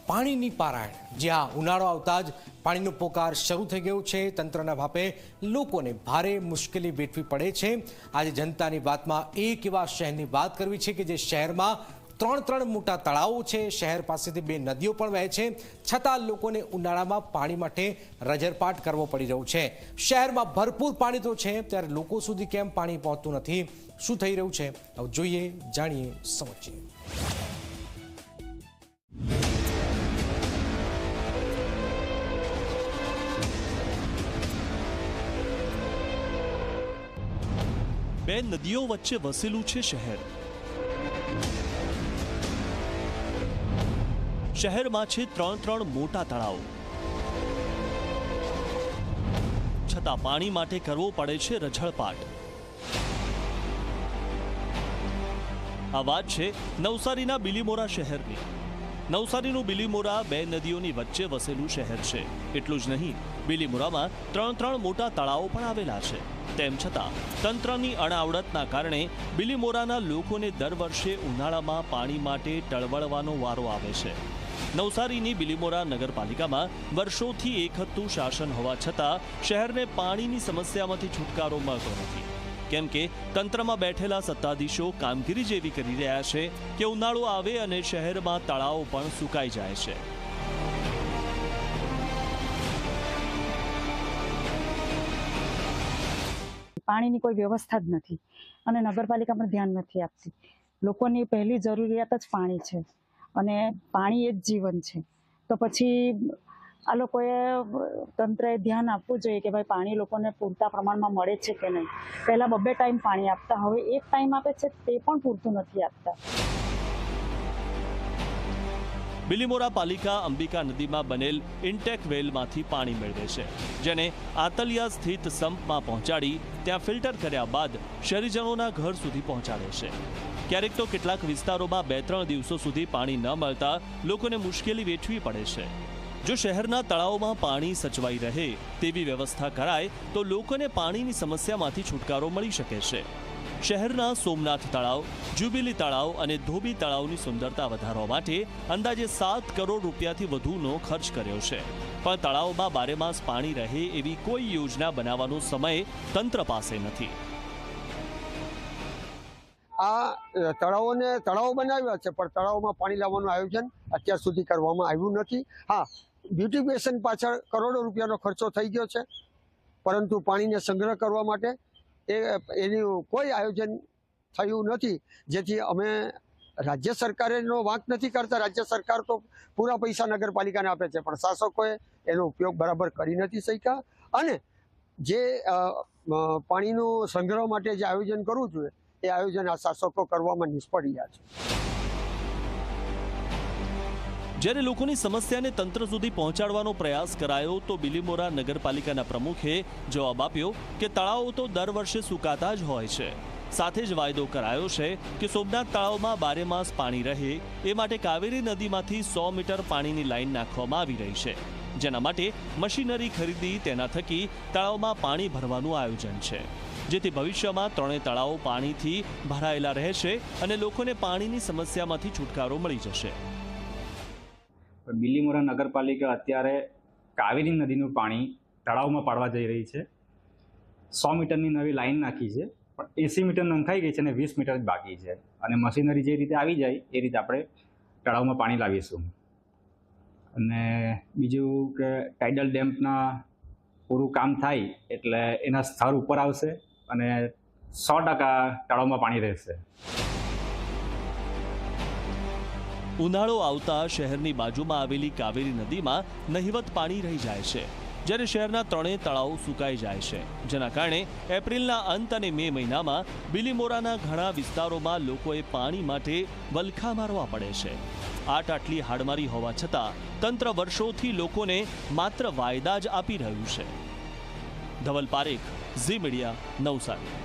પાણીની પારાયણ, જ્યાં ઉનાળો આવતા જ પાણીનો પોકાર શરૂ થઈ ગયો છે। તંત્રના ભાપે લોકોને ભારે મુશ્કેલી વેઠવી પડે છે। આજે જનતાની વાતમાં એક એવા શહેરની વાત કરવી છે કે જે શહેરમાં ત્રણ મોટા તળાવો છે, શહેર પાસેથી 2 નદીઓ પણ વહે છે, છતાં લોકોને ઉનાળામાં પાણી માટે રજરપાટ કરવો પડી રહ્યો છે। શહેરમાં ભરપૂર પાણી તો છે, ત્યારે લોકો સુધી કેમ પાણી પહોંચતું નથી, શું થઈ રહ્યું છે, હવે જોઈએ, જાણીએ, સમજીએ। બે નદીઓ વચ્ચે વસેલું છે શહેર। શહેરમાં છે ત્રણ મોટા તળાવ, છતાં પાણી માટે કરવો પડે છે રઝળપાટ। આ વાત છે નવસારીના બિલીમોરા શહેરની। નવસારીનું બિલીમોરા 2 નદીઓની વચ્ચે વસેલું શહેર છે। એટલું જ નહીં, બિલીમોરામાં ત્રણ મોટા તળાવો પણ આવેલા છે। તેમ છતાં તંત્રની અણાવડતના કારણે બિલીમોરાના લોકોને દર વર્ષે ઉનાળામાં પાણી માટે ટળવળવાનો વારો આવે છે। નવસારીની બિલીમોરા નગરપાલિકામાં વર્ષોથી એકહથ્થું શાસન હોવા છતાં શહેરને પાણીની સમસ્યામાંથી છુટકારો મળતો નથી, કેમ કે તંત્રમાં બેઠેલા સત્તાધીશો કામગીરી જેવી કરી રહ્યા છે કે ઉનાળો આવે અને શહેરમાં તળાવો પણ સુકાઈ જાય છે। પાણીની કોઈ વ્યવસ્થા જ નથી અને નગરપાલિકા પણ ધ્યાન નથી આપતી। લોકોની પહેલી જરૂરિયાત જ પાણી છે અને પાણી એ જ જીવન છે। તો પછી આ લોકોએ તંત્રએ ધ્યાન આપવું જોઈએ કે ભાઈ પાણી લોકોને પૂરતા પ્રમાણમાં મળે છે કે નહીં। પહેલાં 2 ટાઈમ પાણી આપતા, હવે 1 ટાઈમ આપે છે, તે પણ પૂરતું નથી આપતા। બિલીમોરા પાલિકા અંબિકા નદીમાં બનેલ ઇન્ટેક વેલમાંથી પાણી મેળવે છે, જેને આતલિયા સ્થિત સંપમાં પહોંચાડી ત્યાં ફિલ્ટર કર્યા બાદ શહેરીજનોના ઘર સુધી પહોંચાડે છે। ક્યારેક તો કેટલાક વિસ્તારોમાં 2-3 દિવસો સુધી પાણી ન મળતા લોકોને મુશ્કેલી વેઠવી પડે છે। જો શહેરના તળાવોમાં પાણી સચવાઈ રહે તેવી વ્યવસ્થા કરાય તો લોકોને પાણીની સમસ્યામાંથી છુટકારો મળી શકે છે। શહેરના સોમનાથ તળાવ, જ્યુબિલી તળાવ અને ધોબી તળાવની સુંદરતા વધારવા માટે અંદાજે 7 કરોડ રૂપિયાથી વધુનો ખર્ચ કર્યો છે, પણ તળાવમાં બારેમાસ પાણી રહે એવી કોઈ યોજના બનાવવાનો સમય તંત્ર પાસે નથી। આ તળાવો બનાવ્યા છે, પણ તળાવોમાં પાણી લાવવાનું આયોજન અત્યાર સુધી કરવામાં આવ્યું નથી। હા, બ્યુટિફિકેશન પાછળ કરોડો રૂપિયાનો ખર્ચો થઈ ગયો છે, પરંતુ પાણીને સંગ્રહ કરવા માટે એનું કોઈ આયોજન થયું નથી, જેથી અમે રાજ્ય સરકારેનો વાંક નથી કરતા। રાજ્ય સરકાર તો પૂરા પૈસા નગરપાલિકાને આપે છે, પણ શાસકોએ એનો ઉપયોગ બરાબર કરી નથી શક્યા અને જે પાણીનો સંગ્રહ માટે જે આયોજન કરવું જોઈએ એ આયોજન આ શાસકો કરવામાં નિષ્ફળ રહ્યા છે। જ્યારે લોકોની સમસ્યાને તંત્ર સુધી પહોંચાડવાનો પ્રયાસ કરાયો તો બિલીમોરા નગરપાલિકાના પ્રમુખે જવાબ આપ્યો કે તળાવો તો દર વર્ષે સુકાતા જ હોય છે। સાથે જ વાયદો કરાયો છે કે સોમનાથ તળાવમાં બારેમાસ પાણી રહે એ માટે કાવેરી નદીમાંથી 100 મીટર પાણીની લાઈન નાખવામાં આવી રહી છે, જેના માટે મશીનરી ખરીદી તેના થકી તળાવમાં પાણી ભરવાનું આયોજન છે, જેથી ભવિષ્યમાં 3 તળાવો પાણીથી ભરાયેલા રહેશે અને લોકોને પાણીની સમસ્યામાંથી છુટકારો મળી જશે। બિલીમોરા નગરપાલિકા અત્યારે કાવેરી નદીનું પાણી તળાવમાં પાડવા જઈ રહી છે। 100 મીટરની નવી લાઈન નાખી છે, પણ 80 મીટર નંખાઈ ગઈ છે અને 20 મીટર જ બાકી છે અને મશીનરી જે રીતે આવી જાય એ રીતે આપણે તળાવમાં પાણી લાવીશું। અને બીજું કે ટાઇડલ ડેમ્પના પૂરું કામ થાય એટલે એના સ્તર ઉપર આવશે અને 100% તળાવમાં પાણી રહેશે। ઉનાળો આવતા શહેરની બાજુમાં આવેલી કાવેરી નદીમાં નહિવત પાણી રહી જાય છે, જ્યારે શહેરના 3 તળાવો સુકાઈ જાય છે, જેના કારણે એપ્રિલના અંત અને મે મહિનામાં બિલીમોરાના ઘણા વિસ્તારોમાં લોકોએ પાણી માટે વલખા મારવા પડે છે। આટલી હાડમારી હોવા છતાં તંત્ર વર્ષોથી લોકોને માત્ર વાયદા જ આપી રહ્યું છે। ધવલ પારેખ, ઝી મીડિયા, નવસારી।